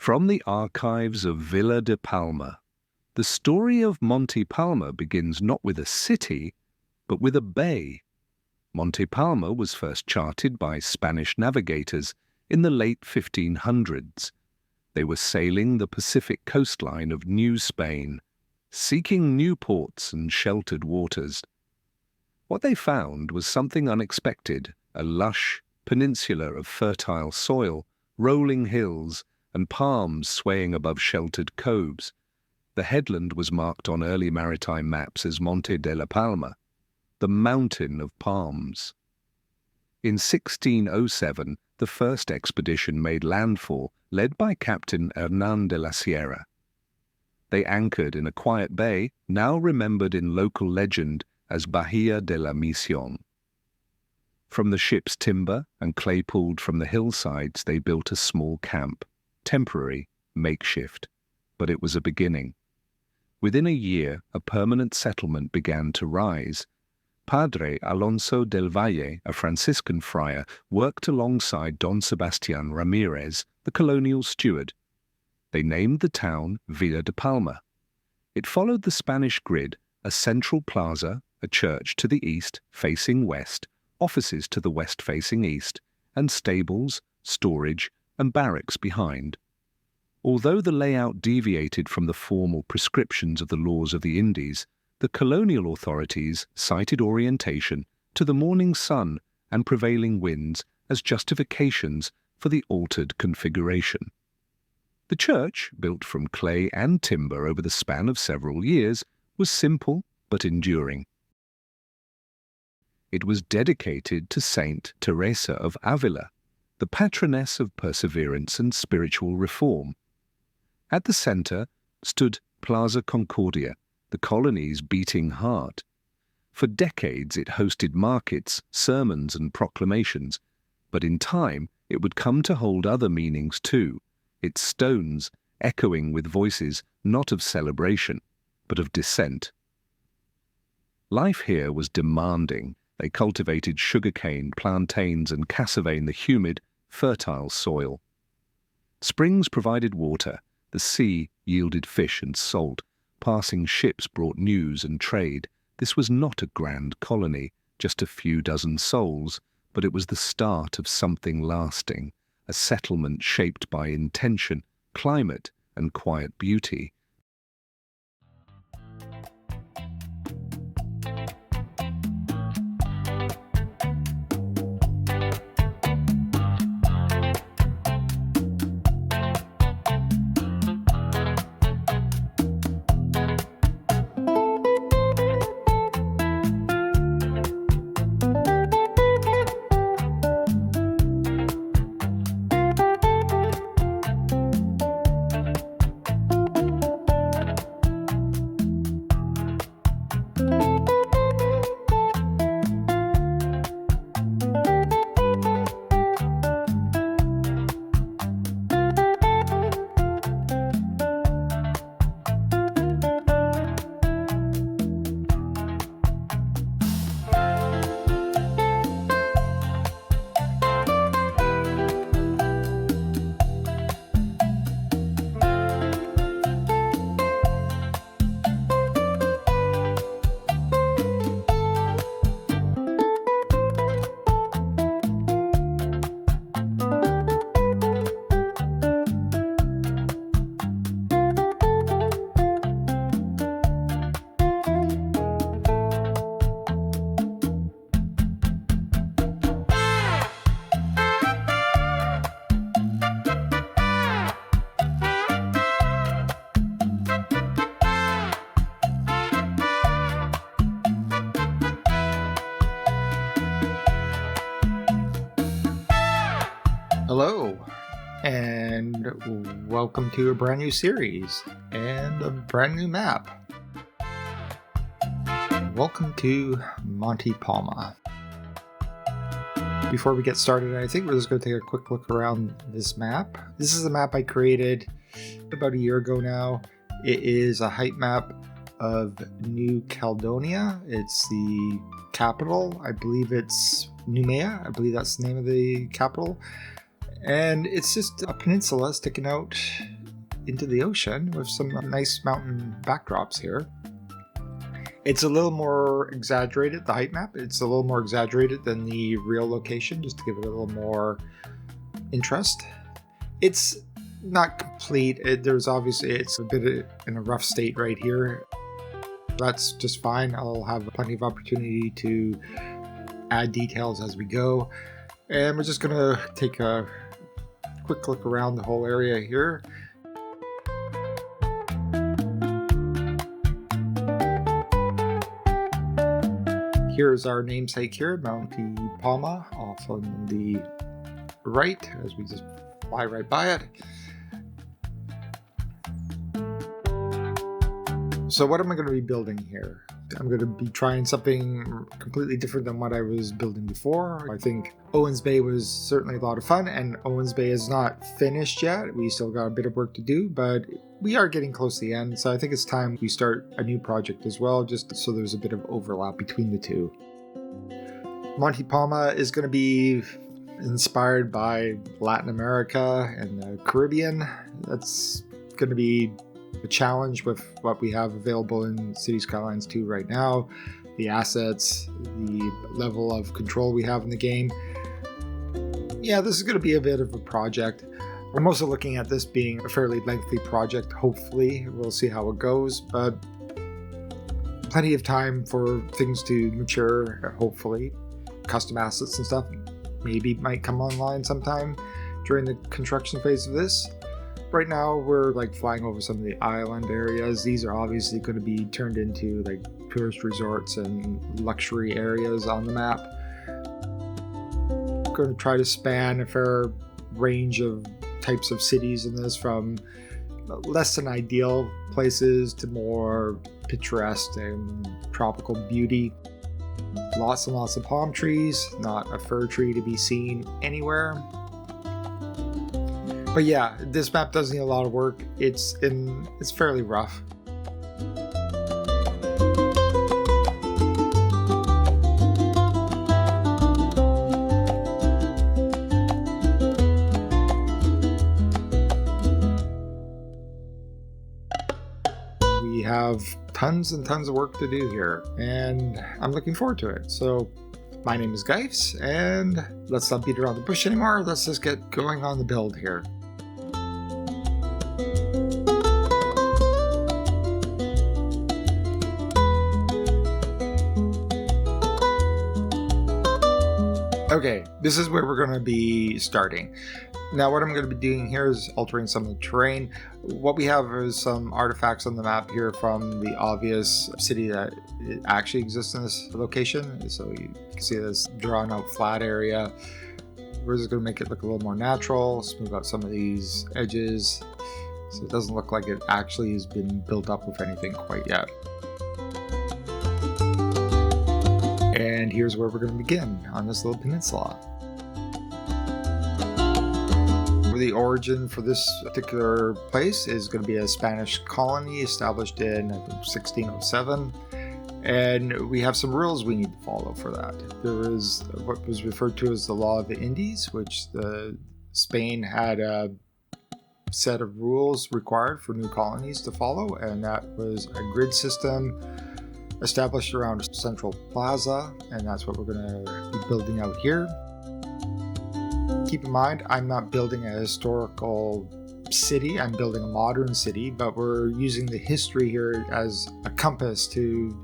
From the archives of Villa de Palma, the story of Monte Palma begins not with a city, but with a bay. Monte Palma was first charted by Spanish navigators in the late 1500s. They were sailing the Pacific coastline of New Spain, seeking new ports and sheltered waters. What they found was something unexpected, a lush peninsula of fertile soil, rolling hills, and palms swaying above sheltered coves. The headland was marked on early maritime maps as Monte de la Palma, the mountain of palms. In 1607, the first expedition made landfall, led by Captain Hernán de la Sierra. They anchored in a quiet bay, now remembered in local legend as Bahía de la Misión. From the ship's timber and clay pulled from the hillsides, they built a small camp, temporary, makeshift, but it was a beginning. Within a year, a permanent settlement began to rise. Padre Alonso del Valle, a Franciscan friar, worked alongside Don Sebastián Ramírez, the colonial steward. They named the town Villa de Palma. It followed the Spanish grid, a central plaza, a church to the east, facing west, offices to the west facing east, and stables, storage, and barracks behind. Although the layout deviated from the formal prescriptions of the laws of the Indies, the colonial authorities cited orientation to the morning sun and prevailing winds as justifications for the altered configuration. The church, built from clay and timber over the span of several years, was simple but enduring. It was dedicated to Saint Teresa of Avila, the patroness of perseverance and spiritual reform. At the center stood Plaza Concordia, the colony's beating heart. For decades it hosted markets, sermons, and proclamations, but in time it would come to hold other meanings too, its stones echoing with voices not of celebration, but of dissent. Life here was demanding. They cultivated sugarcane, plantains, and cassava in the humid, fertile soil. Springs provided water, the sea yielded fish and salt, passing ships brought news and trade. This was not a grand colony, just a few dozen souls, but it was the start of something lasting, a settlement shaped by intention, climate, and quiet beauty. Hello, and welcome to a brand new series and a brand new map. Welcome to Monte Palma. Before we get started, I think we're just going to take a quick look around this map. This is a map I created about a year ago now. It is a height map of New Caledonia. It's the capital. I believe it's Noumea. I believe that's the name of the capital. And it's just a peninsula sticking out into the ocean with some nice mountain backdrops here. It's a little more exaggerated, the height map. It's a little more exaggerated than the real location, just to give it a little more interest. It's not complete. There's obviously, it's a bit in a rough state right here. That's just fine. I'll have plenty of opportunity to add details as we go. And we're just gonna take a quick look around the whole area here. Here's our namesake here, Monte Palma, off on the right, as we just fly right by it. So what am I going to be building here? I'm going to be trying something completely different than what I was building before. I think Owens Bay was certainly a lot of fun, and Owens Bay is not finished yet. We still got a bit of work to do, but we are getting close to the end. So I think it's time we start a new project as well, just so there's a bit of overlap between the two. Monte Palma is going to be inspired by Latin America and the Caribbean. That's going to be a challenge with what we have available in City Skylines II right now, the assets, the level of control we have in the game. Yeah, this is going to be a bit of a project. I'm also looking at this being a fairly lengthy project. Hopefully, we'll see how it goes, but plenty of time for things to mature, hopefully. Custom assets and stuff maybe might come online sometime during the construction phase of this. Right now, we're like flying over some of the island areas. These are obviously going to be turned into like tourist resorts and luxury areas on the map. I'm going to try to span a fair range of types of cities in this, from less than ideal places to more picturesque and tropical beauty. Lots and lots of palm trees, not a fir tree to be seen anywhere. But yeah, this map does need a lot of work. It's fairly rough. We have tons and tons of work to do here, and I'm looking forward to it. So my name is Geifs, and let's not beat around the bush anymore. Let's just get going on the build here. Okay, this is where we're going to be starting. Now what I'm going to be doing here is altering some of the terrain. What we have is some artifacts on the map here from the obvious city that actually exists in this location. So you can see this drawn out flat area. We're just going to make it look a little more natural, smooth out some of these edges so it doesn't look like it actually has been built up with anything quite yet. And here's where we're going to begin, on this little peninsula. The origin for this particular place is going to be a Spanish colony established in, I think, 1607. And we have some rules we need to follow for that. There is what was referred to as the Law of the Indies, which Spain had a set of rules required for new colonies to follow, and that was a grid system established around a central plaza, and that's what we're going to be building out here. Keep in mind, I'm not building a historical city, I'm building a modern city, but we're using the history here as a compass to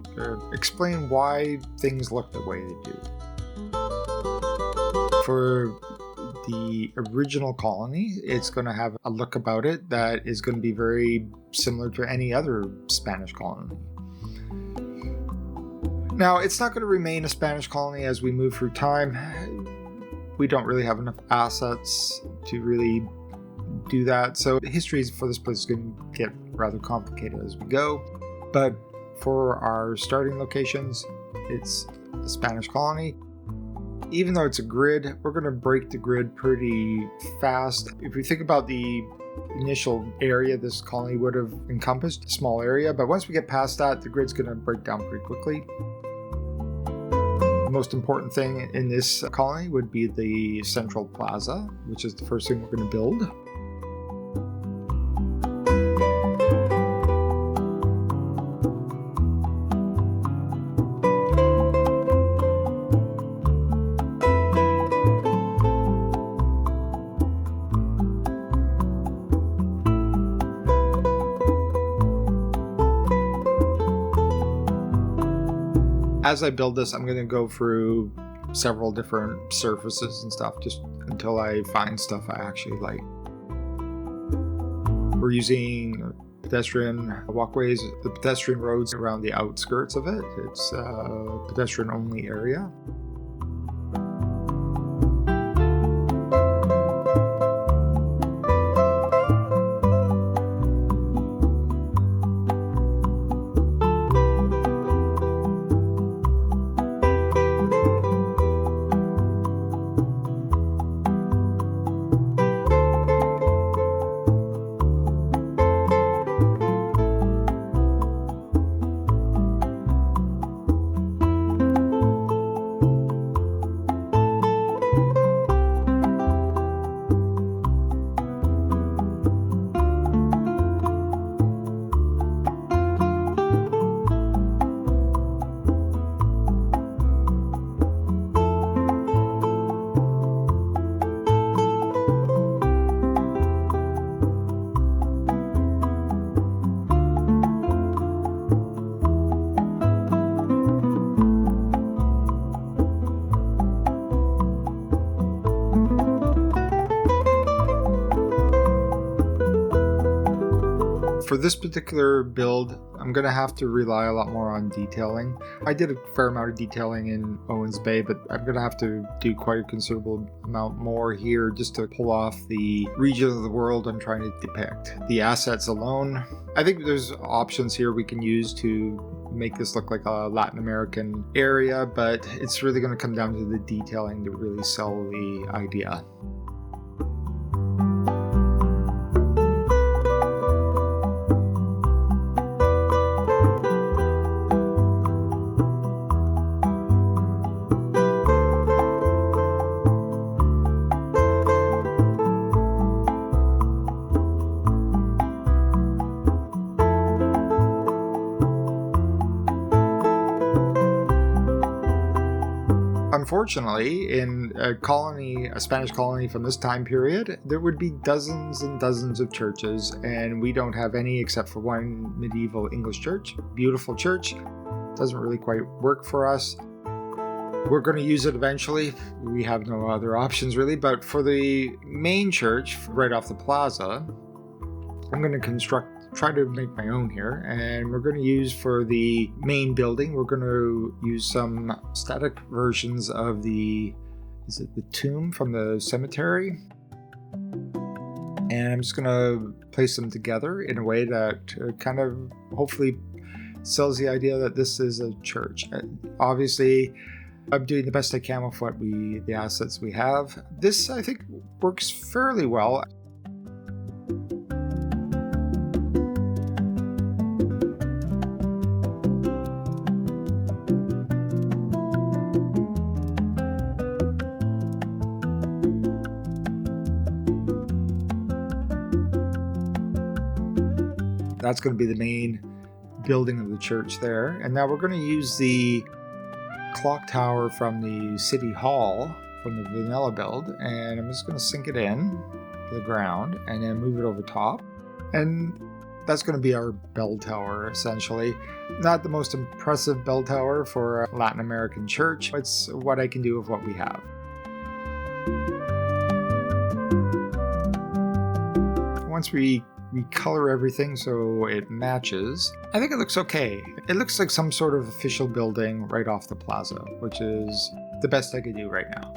explain why things look the way they do. For the original colony, it's going to have a look about it that is going to be very similar to any other Spanish colony. Now, it's not going to remain a Spanish colony as we move through time. We don't really have enough assets to really do that. So history for this place is going to get rather complicated as we go. But for our starting locations, it's a Spanish colony. Even though it's a grid, we're going to break the grid pretty fast. If we think about the initial area this colony would have encompassed, a small area, but once we get past that, the grid's going to break down pretty quickly. Most important thing in this colony would be the central plaza, which is the first thing we're going to build. As I build this, I'm going to go through several different surfaces and stuff just until I find stuff I actually like. We're using pedestrian walkways, the pedestrian roads around the outskirts of it. It's a pedestrian-only area. For this particular build, I'm going to have to rely a lot more on detailing. I did a fair amount of detailing in Owens Bay, but I'm going to have to do quite a considerable amount more here just to pull off the region of the world I'm trying to depict. The assets alone, I think there's options here we can use to make this look like a Latin American area, but it's really going to come down to the detailing to really sell the idea. Unfortunately, in a Spanish colony from this time period, there would be dozens and dozens of churches, and we don't have any except for one medieval English church. Beautiful church. Doesn't really quite work for us. We're going to use it eventually. We have no other options really, but for the main church right off the plaza, I'm going to try to make my own here, and we're going to use for the main building, we're going to use some static versions of the tomb from the cemetery, and I'm just going to place them together in a way that kind of hopefully sells the idea that this is a church. Obviously, I'm doing the best I can with the assets we have. This, I think, works fairly well. That's going to be the main building of the church there. And now we're going to use the clock tower from the City Hall from the vanilla build, and I'm just going to sink it in to the ground and then move it over top. And that's going to be our bell tower, essentially. Not the most impressive bell tower for a Latin American church. It's what I can do with what we have. Once we color everything so it matches, I think it looks okay. It looks like some sort of official building right off the plaza, which is the best I could do right now.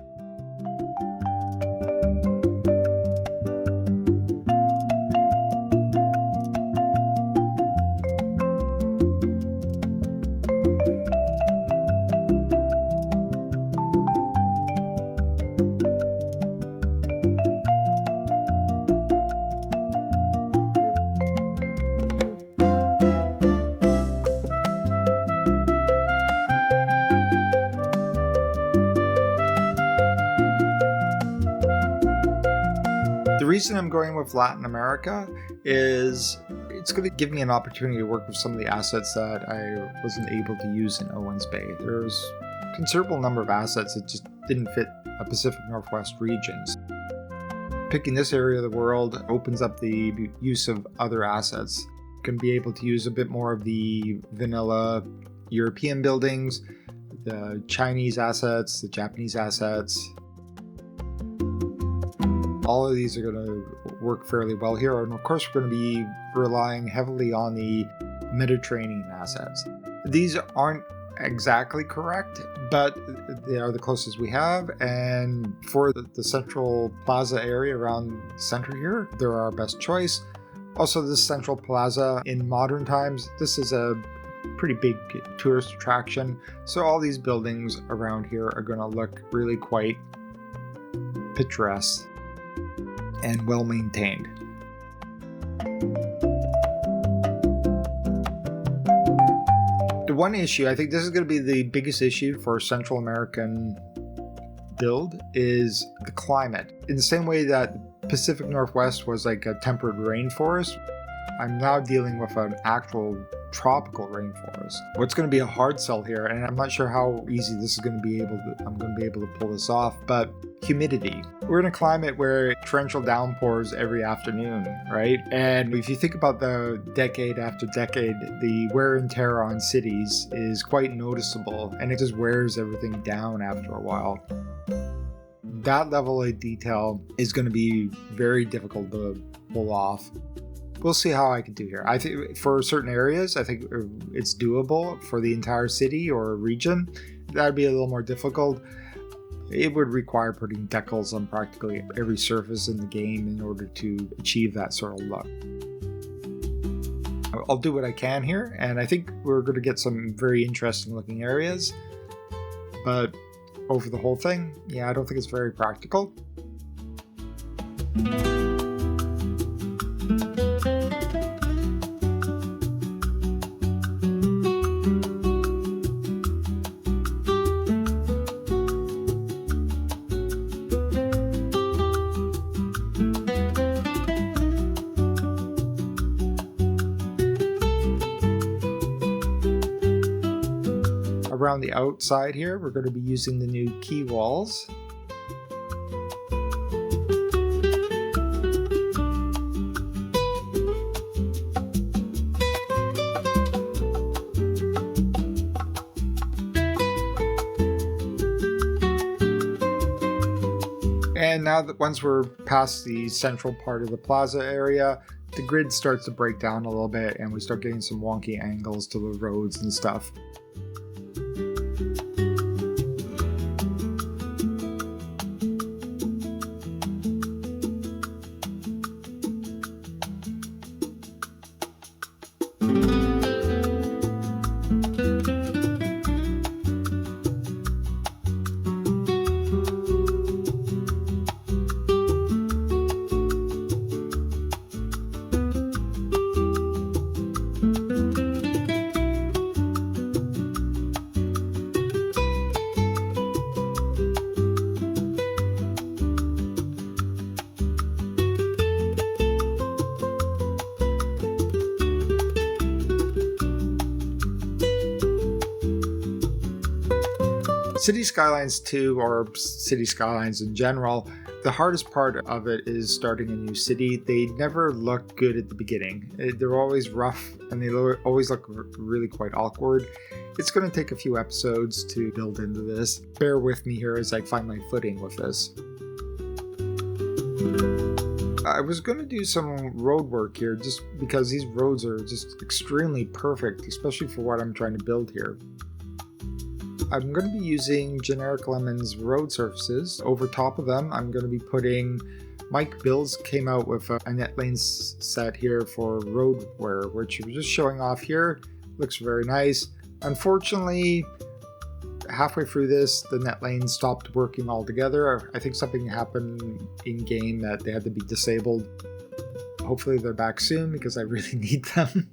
The reason I'm going with Latin America is it's going to give me an opportunity to work with some of the assets that I wasn't able to use in Owens Bay. There's a considerable number of assets that just didn't fit a Pacific Northwest regions. Picking this area of the world opens up the use of other assets. You can be able to use a bit more of the vanilla European buildings, the Chinese assets, the Japanese assets. All of these are going to work fairly well here, and of course we're going to be relying heavily on the Mediterranean assets. These aren't exactly correct, but they are the closest we have, and for the central plaza area around the center here, they're our best choice. Also, this central plaza in modern times, this is a pretty big tourist attraction, so all these buildings around here are going to look really quite picturesque and well maintained. The one issue, I think this is going to be the biggest issue for Central American build, is the climate. In the same way that Pacific Northwest was like a temperate rainforest, I'm now dealing with an actual tropical rainforest. What's going to be a hard sell here, and I'm not sure how easy this is going to be I'm going to be able to pull this off, but humidity. We're in a climate where torrential downpours every afternoon, right? And if you think about the decade after decade, the wear and tear on cities is quite noticeable, and it just wears everything down after a while. That level of detail is going to be very difficult to pull off. We'll see how I can do here. I think for certain areas, I think it's doable. For the entire city or region, that'd be a little more difficult. It would require putting decals on practically every surface in the game in order to achieve that sort of look. I'll do what I can here, and I think we're going to get some very interesting looking areas. But over the whole thing, yeah, I don't think it's very practical. Around the outside here, we're going to be using the new key walls. And now that once we're past the central part of the plaza area, the grid starts to break down a little bit and we start getting some wonky angles to the roads and stuff. City Skylines 2, or City Skylines in general, the hardest part of it is starting a new city. They never look good at the beginning. They're always rough and they always look really quite awkward. It's going to take a few episodes to build into this. Bear with me here as I find my footing with this. I was going to do some road work here just because these roads are just extremely perfect, especially for what I'm trying to build here. I'm going to be using Generic Lemon's road surfaces. Over top of them, I'm going to be putting... Mike Bills came out with a NetLanes set here for road wear, which we're just showing off here. Looks very nice. Unfortunately, halfway through this, the NetLanes stopped working altogether. I think something happened in-game that they had to be disabled. Hopefully they're back soon because I really need them.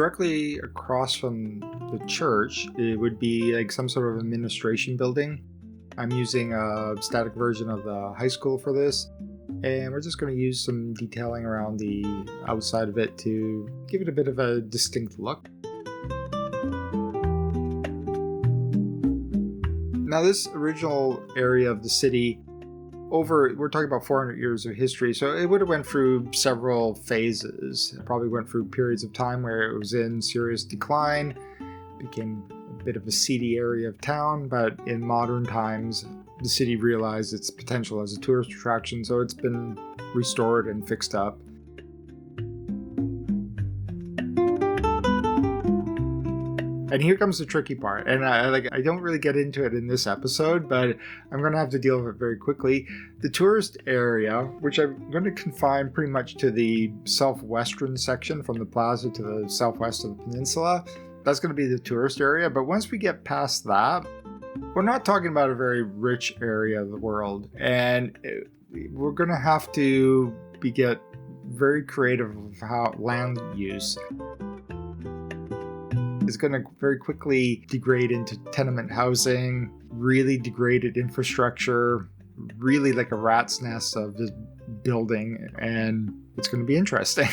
directly across from the church, it would be like some sort of administration building. I'm using a static version of the high school for this, and we're just going to use some detailing around the outside of it to give it a bit of a distinct look. Now, this original area of the city, we're talking about 400 years of history, so it would have went through several phases. It probably went through periods of time where it was in serious decline, became a bit of a seedy area of town, but in modern times, the city realized its potential as a tourist attraction, so it's been restored and fixed up. And here comes the tricky part, and I don't really get into it in this episode, but I'm going to have to deal with it very quickly. The tourist area, which I'm going to confine pretty much to the southwestern section from the plaza to the southwest of the peninsula, that's going to be the tourist area. But once we get past that, we're not talking about a very rich area of the world, and we're going to have to get very creative with how land use is going to very quickly degrade into tenement housing, really degraded infrastructure, really like a rat's nest of this building, and it's going to be interesting.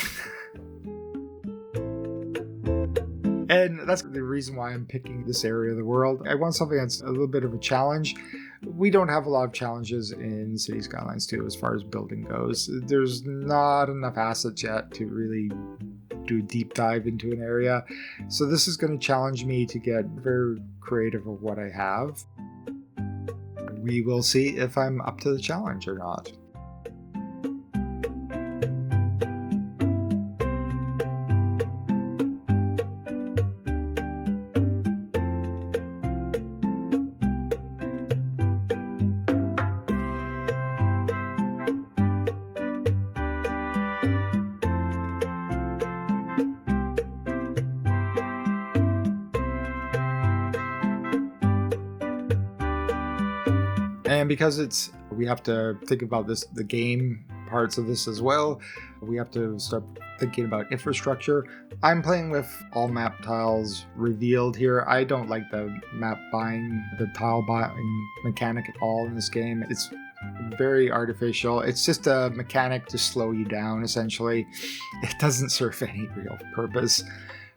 And that's the reason why I'm picking this area of the world. I want something that's a little bit of a challenge. We don't have a lot of challenges in City Skylines 2 as far as building goes. There's not enough assets yet to really do a deep dive into an area. So this is going to challenge me to get very creative of what I have. We will see if I'm up to the challenge or not. And because we have to think about the game parts of this as well. We have to start thinking about infrastructure. I'm playing with all map tiles revealed here. I don't like the tile buying mechanic at all in this game. It's very artificial. It's just a mechanic to slow you down, essentially. It doesn't serve any real purpose.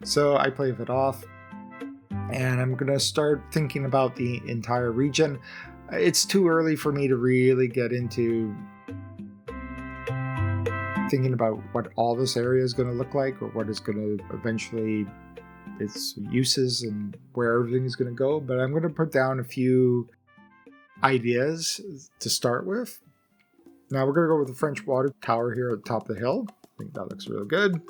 So I play with it off. And I'm going to start thinking about the entire region. It's too early for me to really get into thinking about what all this area is going to look like, or what is going to eventually its uses and where everything is going to go. But I'm going to put down a few ideas to start with. Now we're going to go with the French water tower here at the top of the hill. I think that looks really good.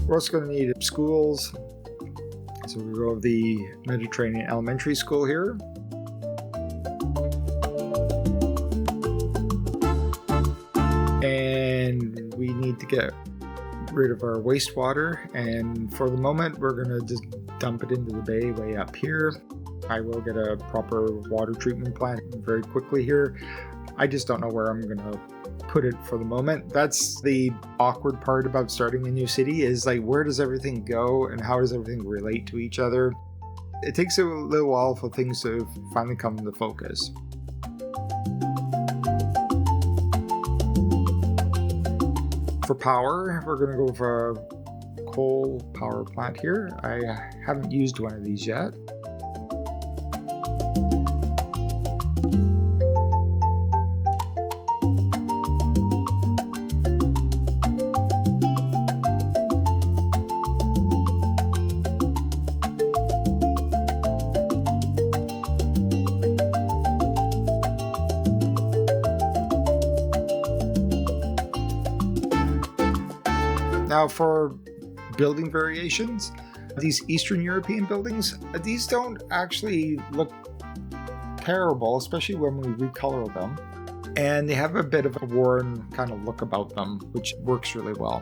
We're also going to need schools. So we go with the Mediterranean Elementary School here. And we need to get rid of our wastewater. And for the moment, we're going to just dump it into the bay way up here. I will get a proper water treatment plant very quickly here. I just don't know where I'm going to put it for the moment. That's the awkward part about starting a new city, is like, where does everything go and how does everything relate to each other? It takes a little while for things to finally come into focus. For power, we're going to go for a coal power plant here. I haven't used one of these yet. Now for building variations, these Eastern European buildings, these don't actually look terrible, especially when we recolor them. And they have a bit of a worn kind of look about them, which works really well.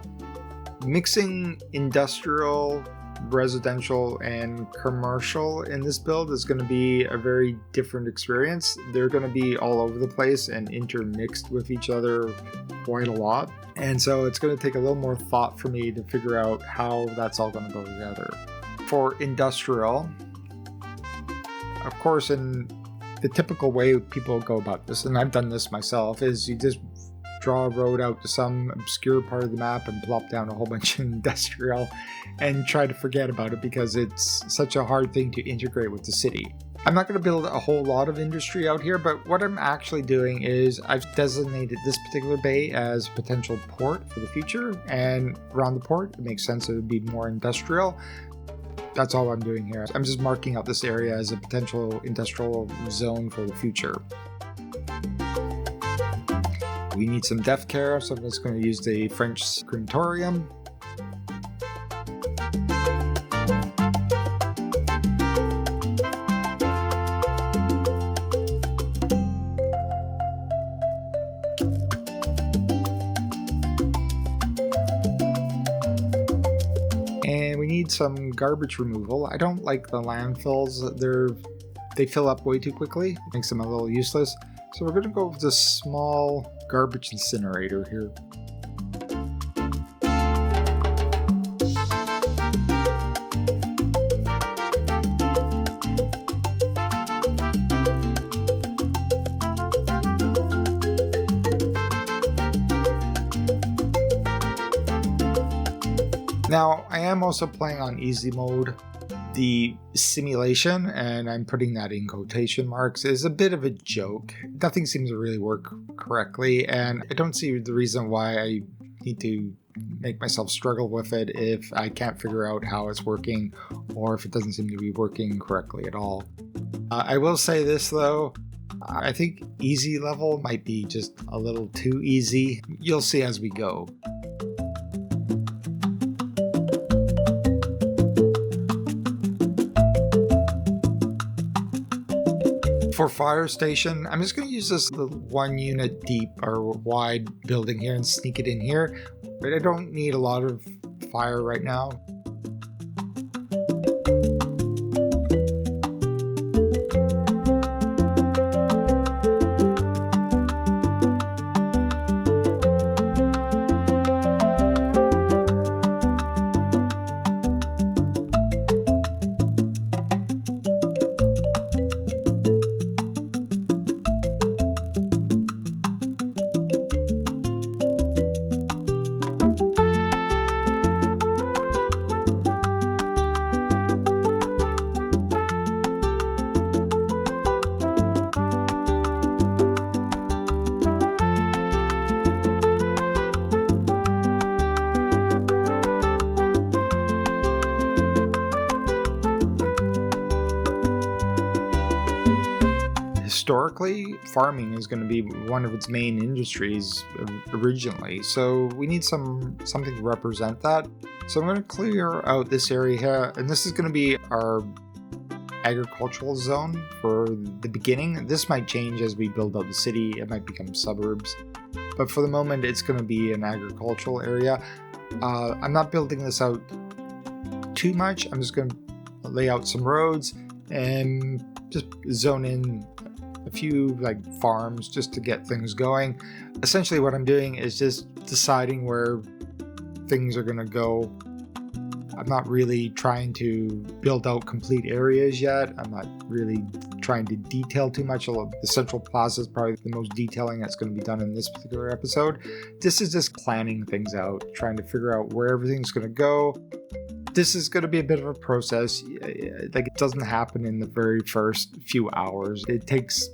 Mixing industrial, residential, and commercial in this build is going to be a very different experience. They're going to be all over the place and intermixed with each other quite a lot. And so it's going to take a little more thought for me to figure out how that's all going to go together. For industrial, of course, in the typical way people go about this, and I've done this myself, is you just draw a road out to some obscure part of the map and plop down a whole bunch of industrial and try to forget about it because it's such a hard thing to integrate with the city. I'm not going to build a whole lot of industry out here, but what I'm actually doing is I've designated this particular bay as a potential port for the future, and around the port it makes sense it would be more industrial. That's all I'm doing here. I'm just marking out this area as a potential industrial zone for the future. We need some death care, so I'm just going to use the French crematorium. And we need some garbage removal. I don't like the landfills. They fill up way too quickly. It makes them a little useless. So we're going to go with this small garbage incinerator here. Now, I am also playing on easy mode. The simulation, and I'm putting that in quotation marks, is a bit of a joke. Nothing seems to really work correctly, and I don't see the reason why I need to make myself struggle with it if I can't figure out how it's working or if it doesn't seem to be working correctly at all. I will say this though, I think easy level might be just a little too easy. You'll see as we go. For fire station, I'm just going to use this little 1 unit deep or wide building here and sneak it in here, but I don't need a lot of fire right now. Historically, farming is going to be one of its main industries originally, so we need something to represent that. So I'm going to clear out this area here, and this is going to be our agricultural zone for the beginning. This might change as we build out the city, it might become suburbs, but for the moment it's going to be an agricultural area. I'm not building this out too much. I'm just going to lay out some roads and just zone in a few like farms just to get things going. Essentially what I'm doing is just deciding where things are going to go. I'm not really trying to build out complete areas yet. I'm not really trying to detail too much. The central plaza is probably the most detailing that's going to be done in this particular episode. This is just planning things out, trying to figure out where everything's going to go. This is going to be a bit of a process. Like, it doesn't happen in the very first few hours. It takes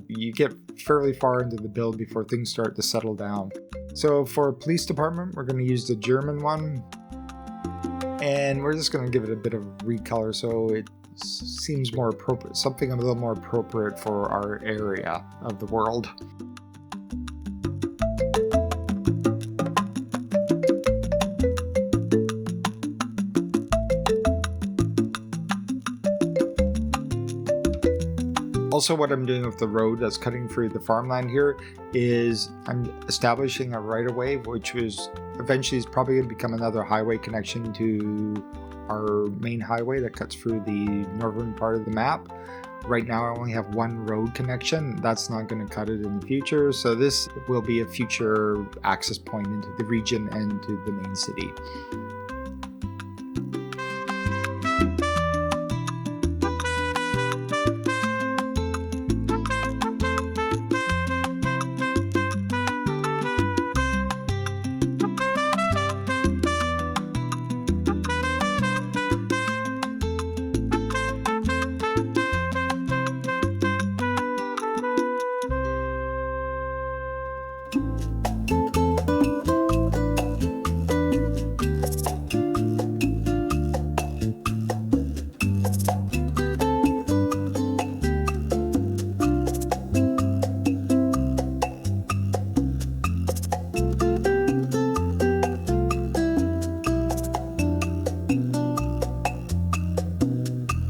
you get fairly far into the build before things start to settle down. So for police department, we're going to use the German one. And we're just going to give it a bit of recolor so it seems more appropriate, something a little more appropriate for our area of the world. Also, what I'm doing with the road that's cutting through the farmland here is I'm establishing a right-of-way, which was eventually is probably going to become another highway connection to our main highway that cuts through the northern part of the map. Right now I only have one road connection. That's not going to cut it in the future. So this will be a future access point into the region and to the main city.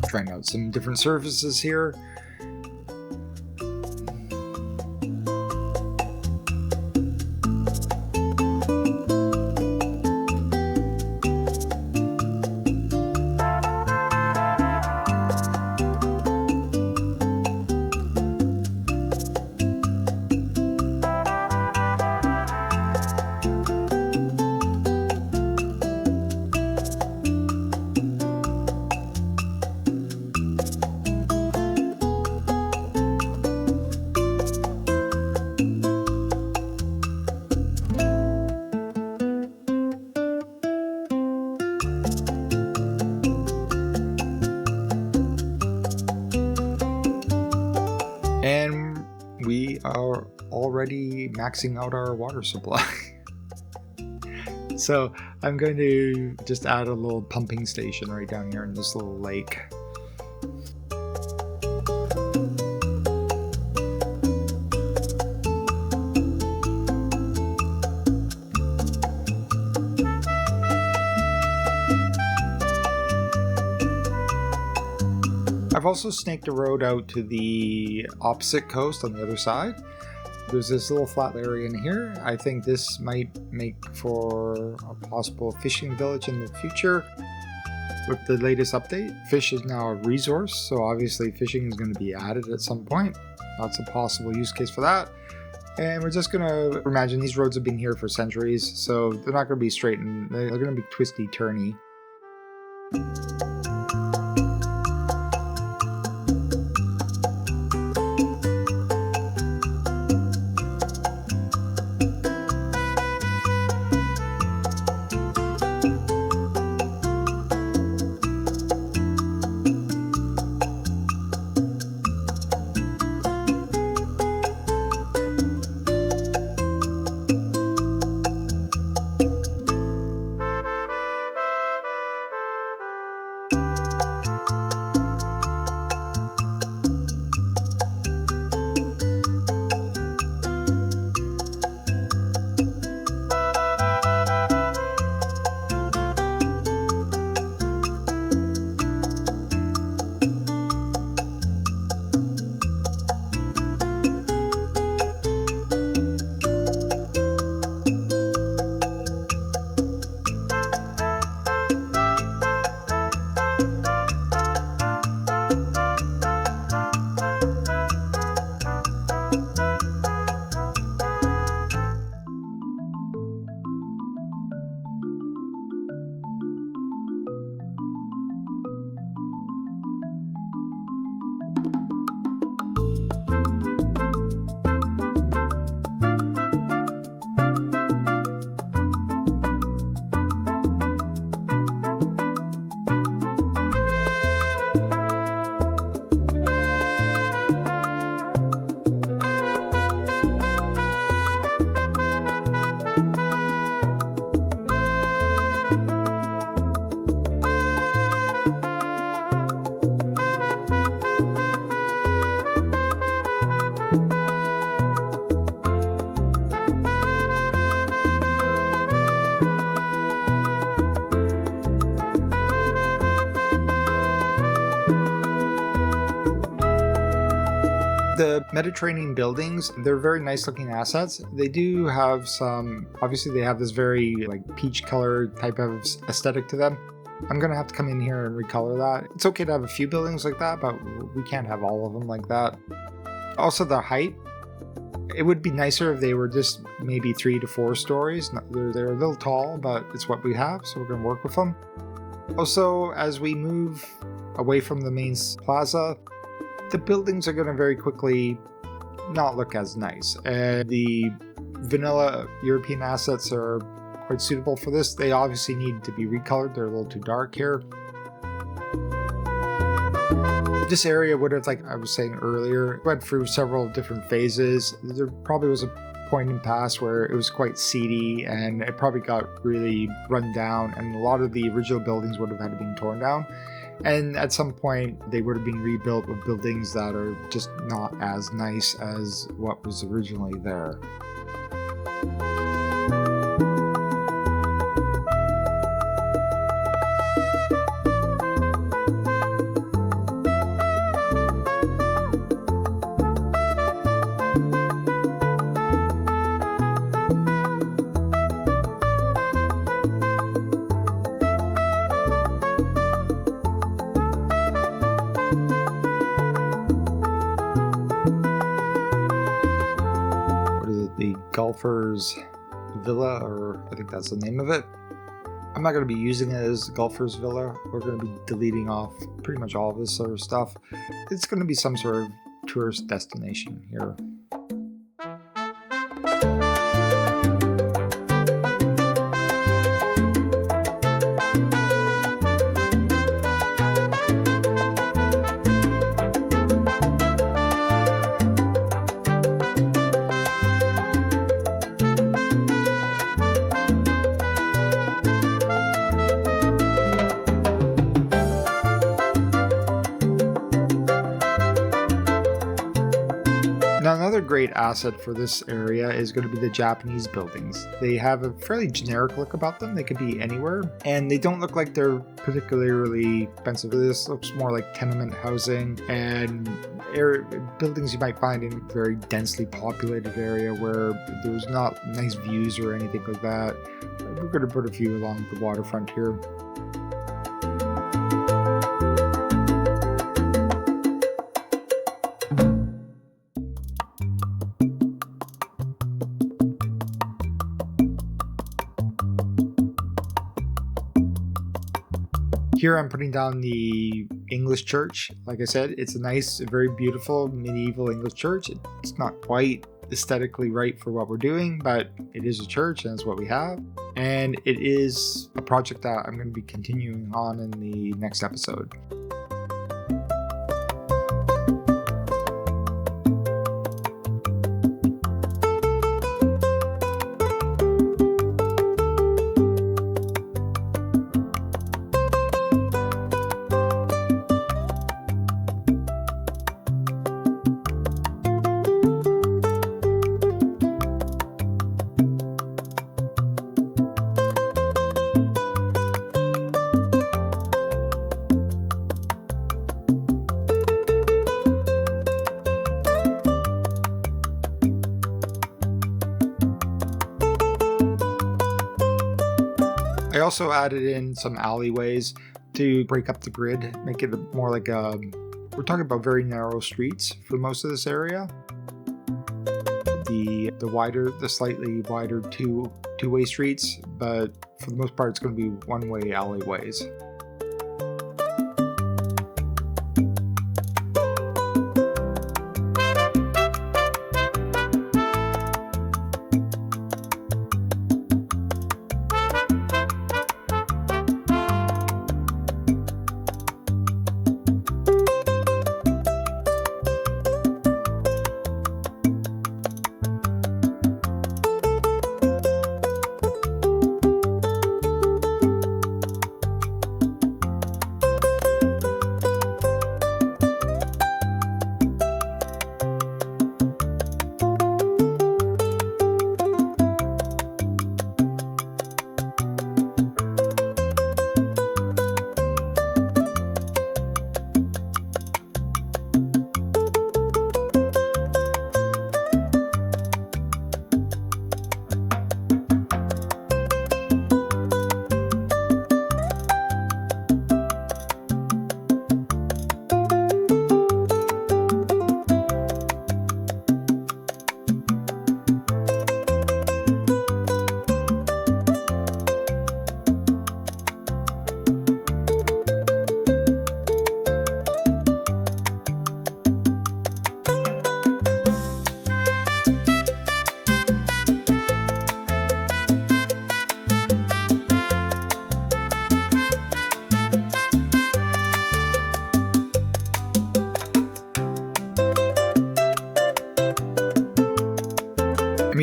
Trying out some different surfaces here. And we are already maxing out our water supply. So I'm going to just add a little pumping station right down here in this little lake. I've also snaked a road out to the opposite coast on the other side. There's this little flat area in here. I think this might make for a possible fishing village in the future. With the latest update, fish is now a resource, so obviously fishing is going to be added at some point. That's a possible use case for that. And we're just going to imagine these roads have been here for centuries, so they're not going to be straight and they're going to be twisty-turny. The Mediterranean buildings, they're very nice looking assets. They do have some, obviously they have this very like peach color type of aesthetic to them. I'm gonna have to come in here and recolor that. It's okay to have a few buildings like that, but we can't have all of them like that. Also the height, it would be nicer if they were just maybe 3 to 4 stories. They're a little tall, but it's what we have, so we're gonna work with them. Also, as we move away from the main plaza, the buildings are going to very quickly not look as nice. And the vanilla European assets are quite suitable for this. They obviously need to be recolored. They're a little too dark here. This area would have, like I was saying earlier, went through several different phases. There probably was a point in past where it was quite seedy and it probably got really run down, and a lot of the original buildings would have had to be torn down. And at some point, they would have been rebuilt with buildings that are just not as nice as what was originally there. Golfers Villa, or I think that's the name of it. I'm not going to be using it as Golfers Villa. We're going to be deleting off pretty much all of this sort of stuff. It's going to be some sort of tourist destination here. Now, another great asset for this area is going to be the Japanese buildings. They have a fairly generic look about them. They could be anywhere, and they don't look like they're particularly expensive. This looks more like tenement housing and buildings you might find in a very densely populated area where there's not nice views or anything like that. We're going to put a few along the waterfront here. Here I'm putting down the English church. Like I said, it's a nice, very beautiful medieval English church. It's not quite aesthetically right for what we're doing, but it is a church and it's what we have. And it is a project that I'm going to be continuing on in the next episode. I also added in some alleyways to break up the grid, make it more like we're talking about very narrow streets for most of this area. The slightly wider two-way streets, but for the most part it's going to be one-way alleyways.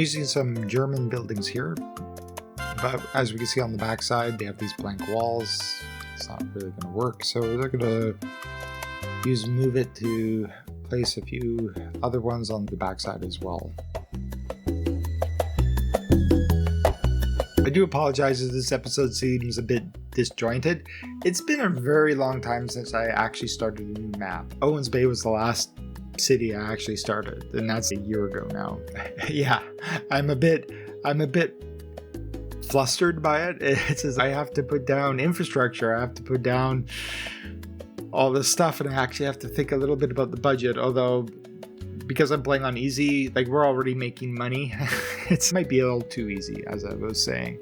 using some German buildings here, but as we can see on the back side, they have these blank walls. It's not really going to work, so they're going to use Move It to place a few other ones on the back side as well. I do apologize if this episode seems a bit disjointed. It's been a very long time since I actually started a new map. Owens Bay was the last city I actually started, and that's a year ago now. Yeah, I'm a bit flustered by it. It says I have to put down infrastructure, I have to put down all this stuff, and I actually have to think a little bit about the budget, although because I'm playing on easy, like we're already making money. It might be a little too easy, as I was saying.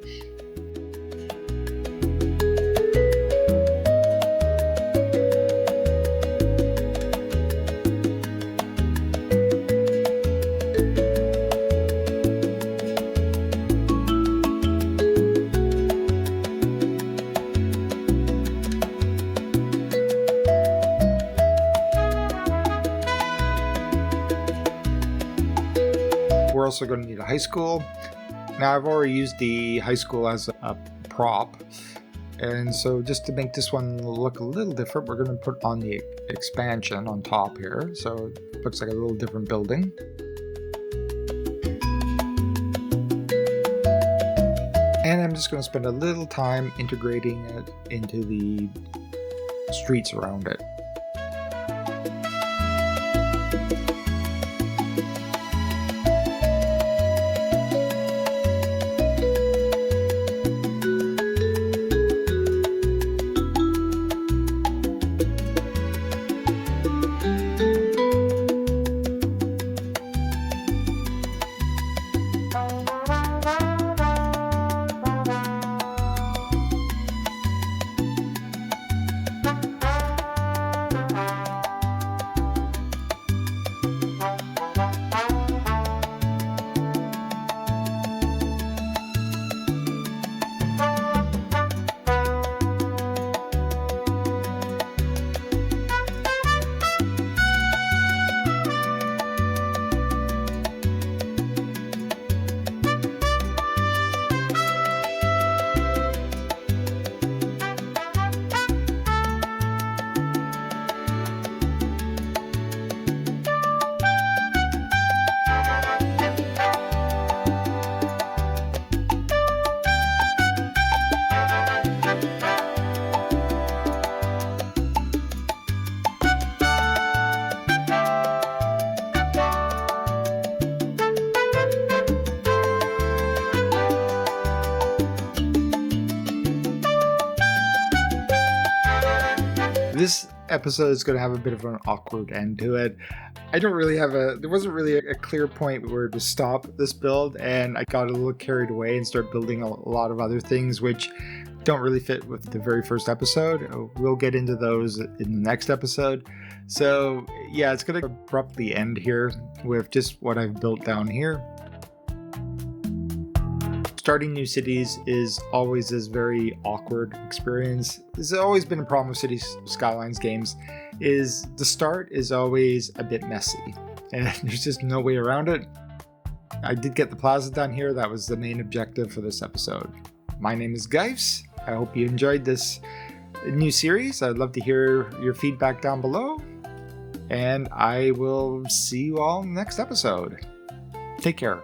We're also going to need a high school. Now I've already used the high school as a prop, and so just to make this one look a little different, we're going to put on the expansion on top here, so it looks like a little different building. And I'm just going to spend a little time integrating it into the streets around it. This episode is going to have a bit of an awkward end to it. There wasn't really a clear point where to stop this build, and I got a little carried away and started building a lot of other things which don't really fit with the very first episode. We'll get into those in the next episode. So yeah, it's going to abruptly end here with just what I've built down here. Starting new cities is always this very awkward experience. This has always been a problem with Cities Skylines games, is the start is always a bit messy, and there's just no way around it. I did get the plaza done here. That was the main objective for this episode. My name is Geifs. I hope you enjoyed this new series. I'd love to hear your feedback down below, and I will see you all in the next episode. Take care.